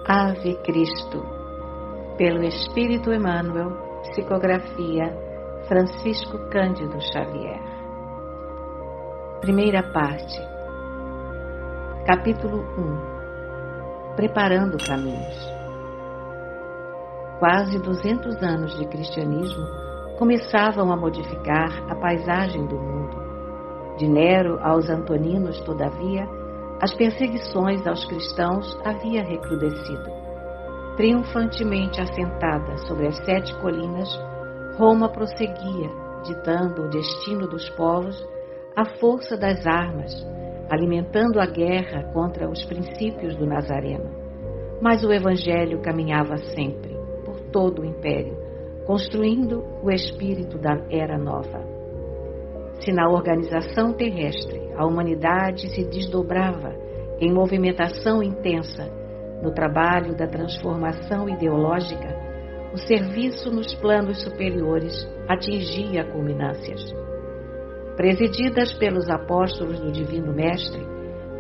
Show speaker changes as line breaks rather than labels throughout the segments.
Ave Cristo, pelo Espírito Emmanuel, psicografia Francisco Cândido Xavier. Primeira parte, capítulo 1. Preparando caminhos. Quase 200 anos de cristianismo começavam a modificar a paisagem do mundo. De Nero aos Antoninos, todavia, as perseguições aos cristãos haviam recrudescido. Triunfantemente assentada sobre as 7 colinas, Roma prosseguia, ditando o destino dos povos à força das armas, alimentando a guerra contra os princípios do Nazareno. Mas o Evangelho caminhava sempre, por todo o império, construindo o espírito da Era Nova. Se na organização terrestre a humanidade se desdobrava em movimentação intensa no trabalho da transformação ideológica, o serviço nos planos superiores atingia culminâncias. Presididas pelos apóstolos do Divino Mestre,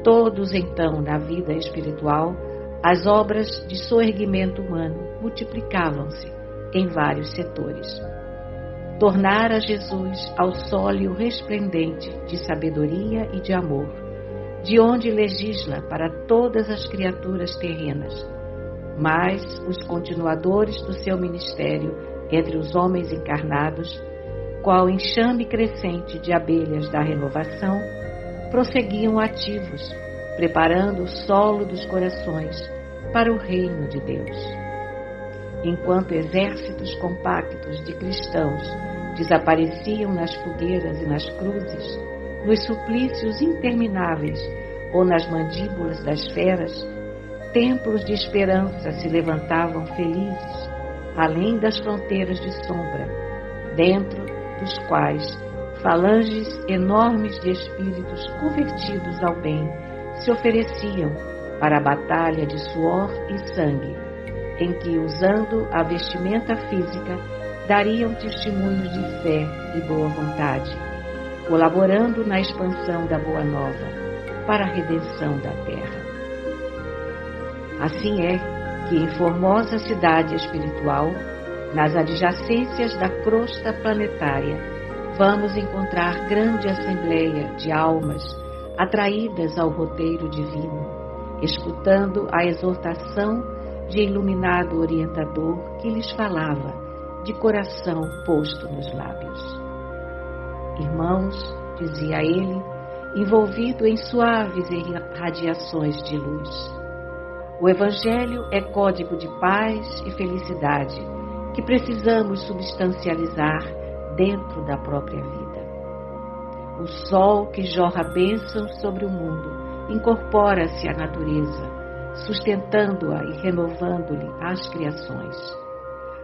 todos então na vida espiritual, as obras de soerguimento humano multiplicavam-se em vários setores. Tornara Jesus ao sólio resplendente de sabedoria e de amor, de onde legisla para todas as criaturas terrenas, mas os continuadores do seu ministério entre os homens encarnados, qual enxame crescente de abelhas da renovação, prosseguiam ativos, preparando o solo dos corações para o reino de Deus. Enquanto exércitos compactos de cristãos desapareciam nas fogueiras e nas cruzes, nos suplícios intermináveis ou nas mandíbulas das feras, templos de esperança se levantavam felizes, além das fronteiras de sombra, dentro dos quais falanges enormes de espíritos convertidos ao bem se ofereciam para a batalha de suor e sangue, em que, usando a vestimenta física, dariam testemunhos de fé e boa vontade, colaborando na expansão da Boa Nova para a redenção da Terra. Assim é que, em formosa cidade espiritual, nas adjacências da crosta planetária, vamos encontrar grande assembleia de almas atraídas ao roteiro divino, escutando a exortação de iluminado orientador que lhes falava, de coração posto nos lábios. Irmãos, dizia ele, envolvido em suaves radiações de luz, o Evangelho é código de paz e felicidade que precisamos substancializar dentro da própria vida. O sol que jorra bênçãos sobre o mundo incorpora-se à natureza, sustentando-a e renovando-lhe as criações.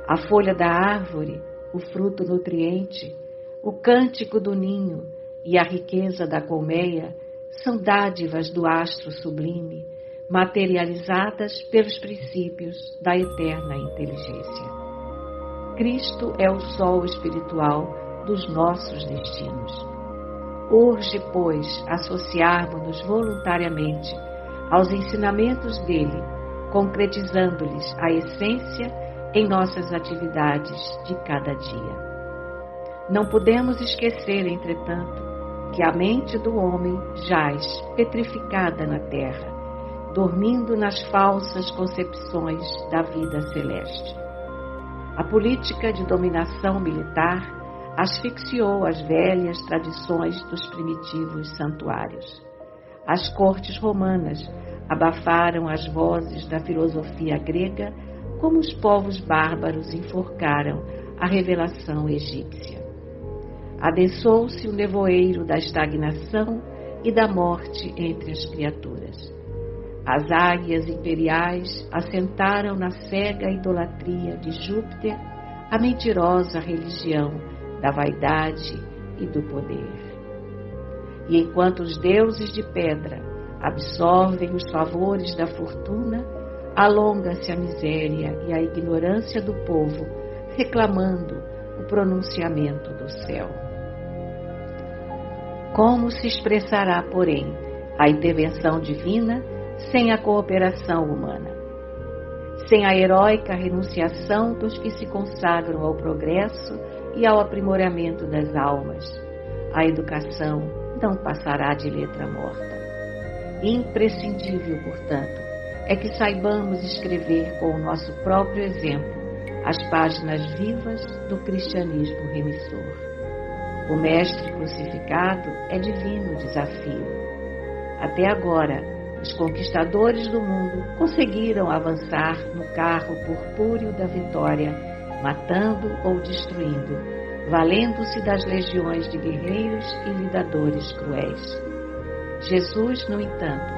A folha da árvore, o fruto nutriente, o cântico do ninho e a riqueza da colmeia são dádivas do astro sublime, materializadas pelos princípios da eterna inteligência. Cristo é o sol espiritual dos nossos destinos. Urge, pois, associarmos-nos voluntariamente aos ensinamentos dele, concretizando-lhes a essência em nossas atividades de cada dia. Não podemos esquecer, entretanto, que a mente do homem jaz petrificada na terra, dormindo nas falsas concepções da vida celeste. A política de dominação militar asfixiou as velhas tradições dos primitivos santuários. As cortes romanas abafaram as vozes da filosofia grega, como os povos bárbaros enforcaram a revelação egípcia. Adensou-se o nevoeiro da estagnação e da morte entre as criaturas. As águias imperiais assentaram na cega idolatria de Júpiter a mentirosa religião da vaidade e do poder. E enquanto os deuses de pedra absorvem os favores da fortuna, alonga-se a miséria e a ignorância do povo, reclamando o pronunciamento do céu. Como se expressará, porém, a intervenção divina sem a cooperação humana? sem a heróica renunciação dos que se consagram ao progresso e ao aprimoramento das almas, a educação não passará de letra morta. Imprescindível, portanto, é que saibamos escrever com o nosso próprio exemplo as páginas vivas do cristianismo remissor. O Mestre crucificado é divino desafio. Até agora, os conquistadores do mundo conseguiram avançar no carro purpúreo da vitória, matando ou destruindo, valendo-se das legiões de guerreiros e lidadores cruéis. Jesus, no entanto,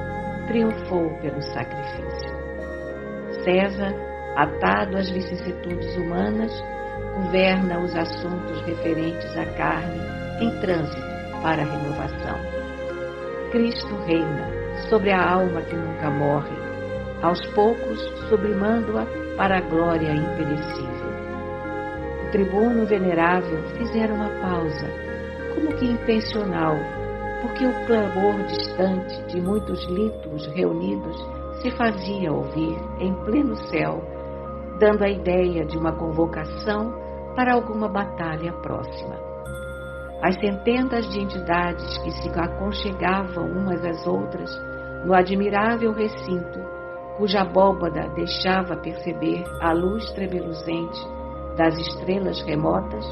triunfou pelo sacrifício. César, atado às vicissitudes humanas, governa os assuntos referentes à carne em trânsito para a renovação. Cristo reina sobre a alma que nunca morre, aos poucos sublimando-a para a glória imperecível. O tribuno venerável fizera uma pausa, como que intencional, porque o clamor distante de muitos litos reunidos se fazia ouvir em pleno céu, dando a ideia de uma convocação para alguma batalha próxima. As centenas de entidades que se aconchegavam umas às outras no admirável recinto, cuja abóbada deixava perceber a luz tremuluzente das estrelas remotas,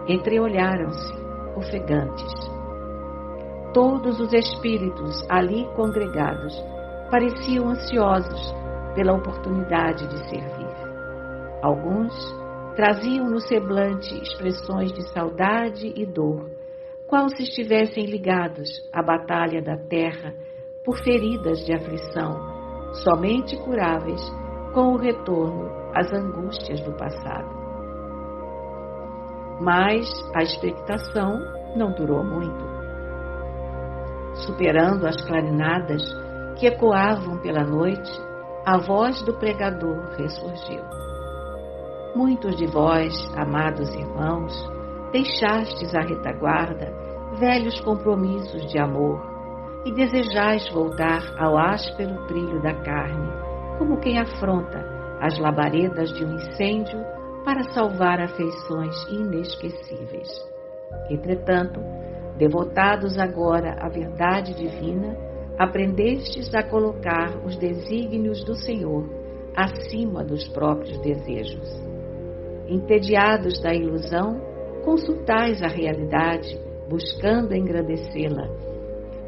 entreolharam-se, ofegantes. Todos os espíritos ali congregados pareciam ansiosos pela oportunidade de servir. Alguns traziam no semblante expressões de saudade e dor, qual se estivessem ligados à batalha da terra por feridas de aflição, somente curáveis com o retorno às angústias do passado. Mas a expectação não durou muito. Superando as clarinadas que ecoavam pela noite, a voz do pregador ressurgiu. Muitos de vós, amados irmãos, deixastes a retaguarda, velhos compromissos de amor, e desejais voltar ao áspero trilho da carne, como quem afronta as labaredas de um incêndio para salvar afeições inesquecíveis. Entretanto, devotados agora à verdade divina, aprendestes a colocar os desígnios do Senhor acima dos próprios desejos. Entediados da ilusão, consultais a realidade, buscando engrandecê-la,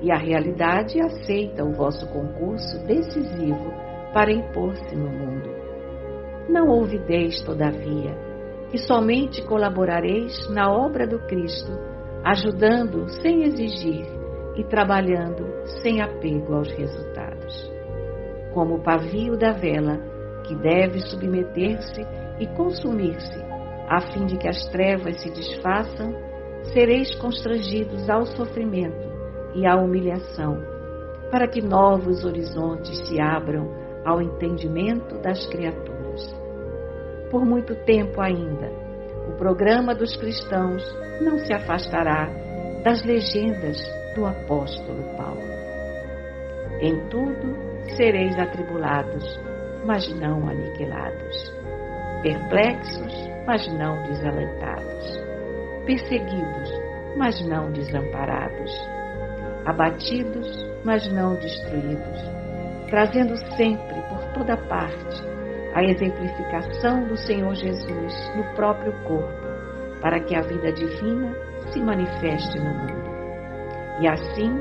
e a realidade aceita o vosso concurso decisivo para impor-se no mundo. Não ouvideis, todavia, que somente colaborareis na obra do Cristo, ajudando sem exigir e trabalhando sem apego aos resultados. Como o pavio da vela, que deve submeter-se e consumir-se, a fim de que as trevas se desfaçam, sereis constrangidos ao sofrimento e à humilhação, para que novos horizontes se abram ao entendimento das criaturas. Por muito tempo ainda, o programa dos cristãos não se afastará das legendas do apóstolo Paulo. Em tudo sereis atribulados, mas não aniquilados. Perplexos, mas não desalentados. Perseguidos, mas não desamparados. Abatidos, mas não destruídos. Trazendo sempre por toda parte a exemplificação do Senhor Jesus no próprio corpo, para que a vida divina se manifeste no mundo. E assim,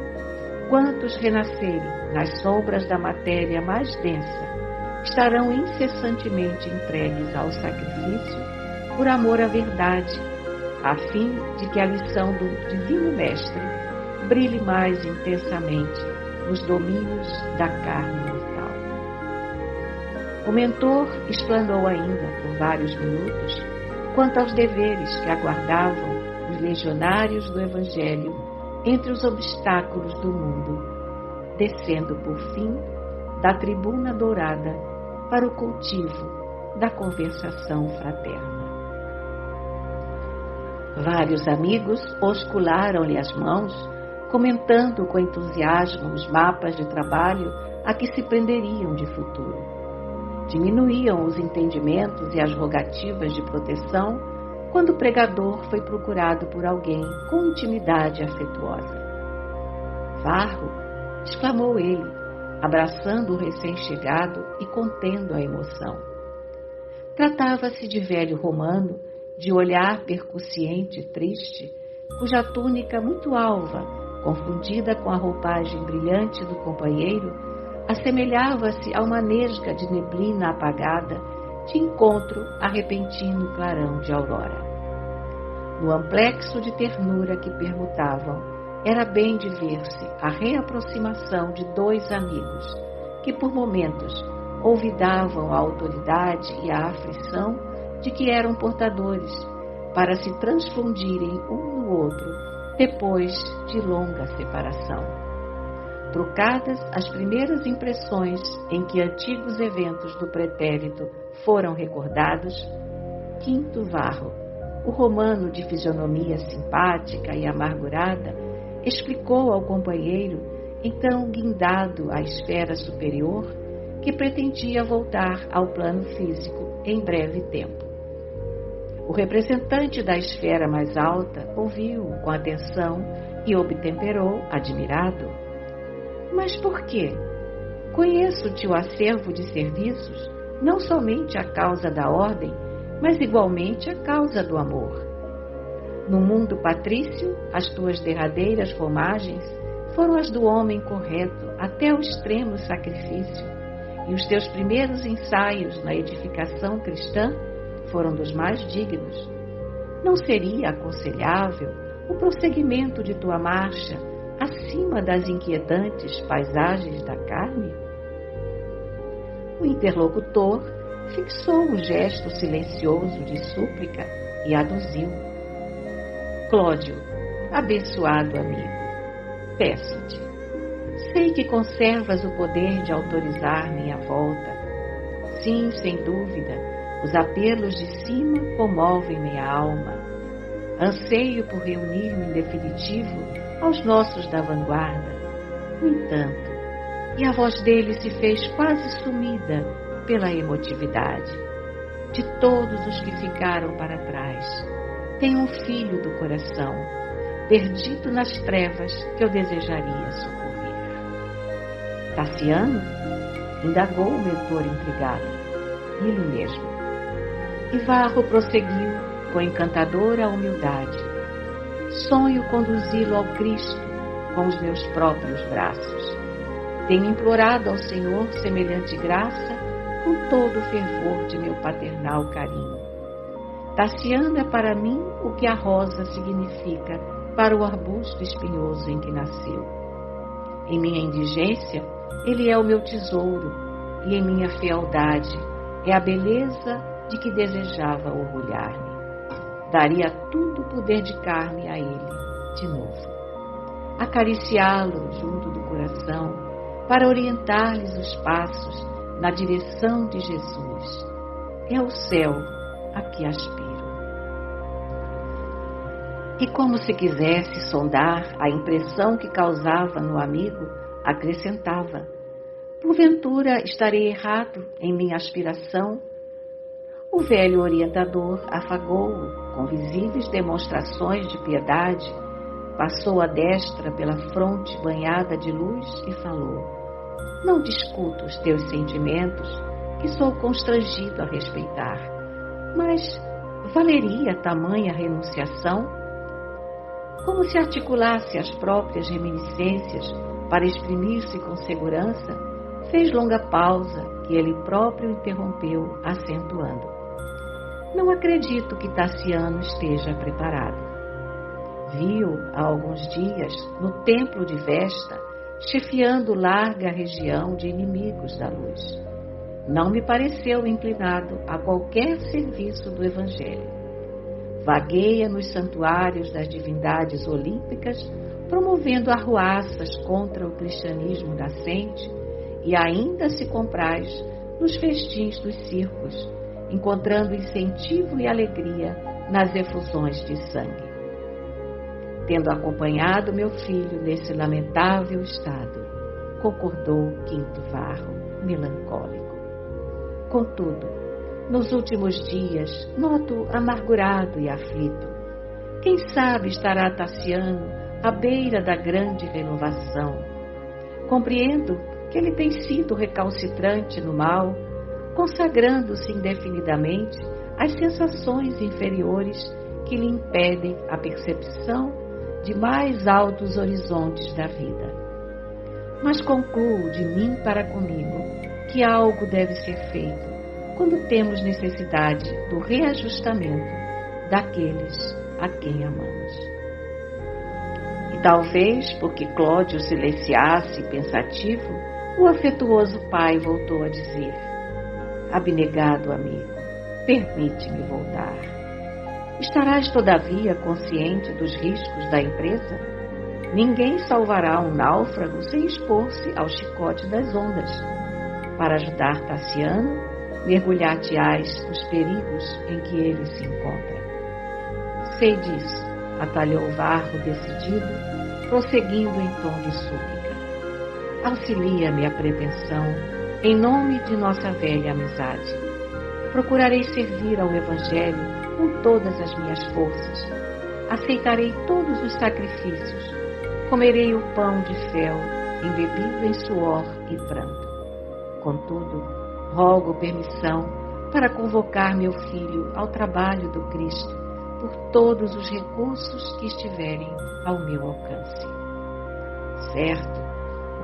quantos renascerem nas sombras da matéria mais densa, estarão incessantemente entregues ao sacrifício por amor à verdade, a fim de que a lição do Divino Mestre brilhe mais intensamente nos domínios da carne mortal. O mentor explanou ainda por vários minutos quanto aos deveres que aguardavam os legionários do Evangelho entre os obstáculos do mundo, descendo por fim da tribuna dourada para o cultivo da conversação fraterna. Vários amigos oscularam-lhe as mãos, comentando com entusiasmo os mapas de trabalho a que se prenderiam de futuro. Diminuíam os entendimentos e as rogativas de proteção quando o pregador foi procurado por alguém com intimidade afetuosa. Varro, exclamou ele, abraçando o recém-chegado e contendo a emoção. Tratava-se de velho romano, de olhar percussiente e triste, cuja túnica muito alva, confundida com a roupagem brilhante do companheiro, assemelhava-se a uma nesga de neblina apagada de encontro a repentino clarão de aurora. No amplexo de ternura que permutavam, era bem de ver-se a reaproximação de dois amigos, que por momentos olvidavam a autoridade e a aflição de que eram portadores, para se transfundirem um no outro depois de longa separação. Trocadas as primeiras impressões em que antigos eventos do pretérito foram recordados, Quinto Varro, o romano de fisionomia simpática e amargurada, explicou ao companheiro, então guindado à esfera superior, que pretendia voltar ao plano físico em breve tempo. O representante da esfera mais alta ouviu-o com atenção e obtemperou, admirado. Mas por quê? Conheço-te o acervo de serviços, não somente a causa da ordem, mas igualmente a causa do amor. No mundo patrício, as tuas derradeiras romagens foram as do homem correto até o extremo sacrifício, e os teus primeiros ensaios na edificação cristã foram dos mais dignos. Não seria aconselhável o prosseguimento de tua marcha acima das inquietantes paisagens da carne? O interlocutor fixou um gesto silencioso de súplica e aduziu. Cláudio, abençoado amigo, peço-te, sei que conservas o poder de autorizar minha volta. Sim, sem dúvida, os apelos de cima comovem minha alma. Anseio por reunir-me em definitivo aos nossos da vanguarda. No entanto, e a voz dele se fez quase sumida pela emotividade. De todos os que ficaram para trás, tenho um filho do coração, perdido nas trevas que eu desejaria socorrer. Tassiano? Indagou o mentor intrigado. Ele mesmo. E Varro prosseguiu com encantadora humildade. Sonho conduzi-lo ao Cristo com os meus próprios braços. Tenho implorado ao Senhor semelhante graça com todo o fervor de meu paternal carinho. Tassiano é para mim o que a rosa significa para o arbusto espinhoso em que nasceu. Em minha indigência, ele é o meu tesouro, e em minha fealdade é a beleza de que desejava orgulhar-me. Daria tudo por dedicar-me a ele de novo. Acariciá-lo junto do coração, para orientar-lhes os passos na direção de Jesus. É o céu a que aspiro. E como se quisesse sondar a impressão que causava no amigo, acrescentava: porventura estarei errado em minha aspiração? O velho orientador afagou-o com visíveis demonstrações de piedade, passou a destra pela fronte banhada de luz e falou: não discuto os teus sentimentos, que sou constrangido a respeitar, mas valeria tamanha renunciação? Como se articulasse as próprias reminiscências para exprimir-se com segurança, fez longa pausa que ele próprio interrompeu, acentuando: não acredito que Tassiano esteja preparado. Vi-o há alguns dias no templo de Vesta, chefiando larga região de inimigos da luz. Não me pareceu inclinado a qualquer serviço do Evangelho. Vagueia nos santuários das divindades olímpicas, promovendo arruaças contra o cristianismo nascente, e ainda se compraz nos festins dos circos, encontrando incentivo e alegria nas efusões de sangue. Tendo acompanhado meu filho nesse lamentável estado, concordou Quinto Varro, melancólico. Contudo, nos últimos dias, noto amargurado e aflito. Quem sabe estará Tassiano à beira da grande renovação. Compreendo que ele tem sido recalcitrante no mal, consagrando-se indefinidamente às sensações inferiores que lhe impedem a percepção de mais altos horizontes da vida. Mas concluo de mim para comigo que algo deve ser feito quando temos necessidade do reajustamento daqueles a quem amamos. E talvez porque Cláudio silenciasse pensativo, o afetuoso pai voltou a dizer: abnegado amigo, permite-me voltar. Estarás todavia consciente dos riscos da empresa? Ninguém salvará um náufrago sem expor-se ao chicote das ondas. Para ajudar Tassiano, mergulhar-te-ás nos perigos em que ele se encontra. Sei disso, atalhou Varro decidido, prosseguindo em tom de súplica. Auxilia-me a pretensão, em nome de nossa velha amizade. Procurarei servir ao Evangelho com todas as minhas forças. Aceitarei todos os sacrifícios. Comerei o pão de fel, embebido em suor e pranto. Contudo, rogo permissão para convocar meu filho ao trabalho do Cristo por todos os recursos que estiverem ao meu alcance. Certo,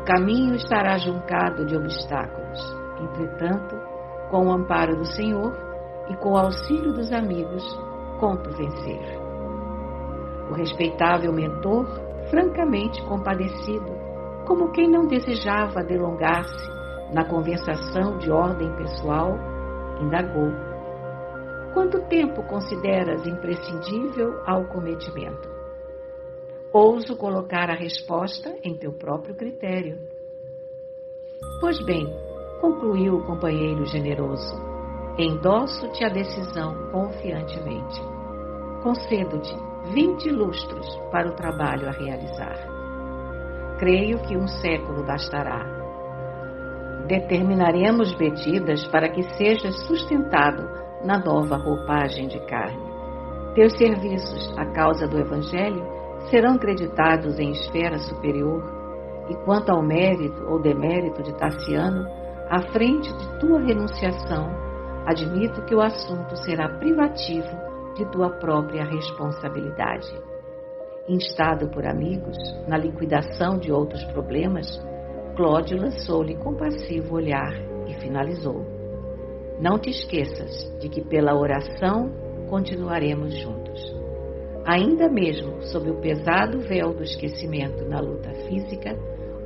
o caminho estará juncado de obstáculos. Entretanto, com o amparo do Senhor e com o auxílio dos amigos, conto vencer. O respeitável mentor, francamente compadecido, como quem não desejava delongar-se na conversação de ordem pessoal, indagou: quanto tempo consideras imprescindível ao cometimento? Ouso colocar a resposta em teu próprio critério. Pois bem, concluiu o companheiro generoso, endosso-te a decisão confiantemente. Concedo-te 20 lustros para o trabalho a realizar. Creio que 1 século bastará. Determinaremos medidas para que sejas sustentado na nova roupagem de carne. Teus serviços à causa do Evangelho serão creditados em esfera superior, e quanto ao mérito ou demérito de Tassiano, à frente de tua renunciação, admito que o assunto será privativo de tua própria responsabilidade. Instado por amigos, na liquidação de outros problemas, Cláudio lançou-lhe compassivo olhar e finalizou: não te esqueças de que pela oração continuaremos juntos. Ainda mesmo sob o pesado véu do esquecimento na luta física,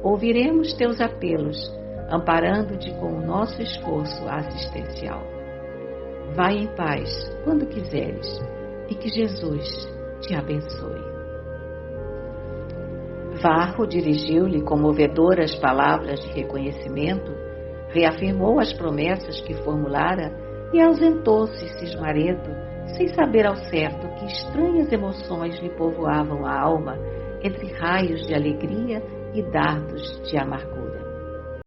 ouviremos teus apelos, amparando-te com o nosso esforço assistencial. Vai em paz quando quiseres e que Jesus te abençoe. Varro dirigiu-lhe comovedoras palavras de reconhecimento, reafirmou as promessas que formulara e ausentou-se cismaredo, sem saber ao certo que estranhas emoções lhe povoavam a alma entre raios de alegria e dardos de amargura.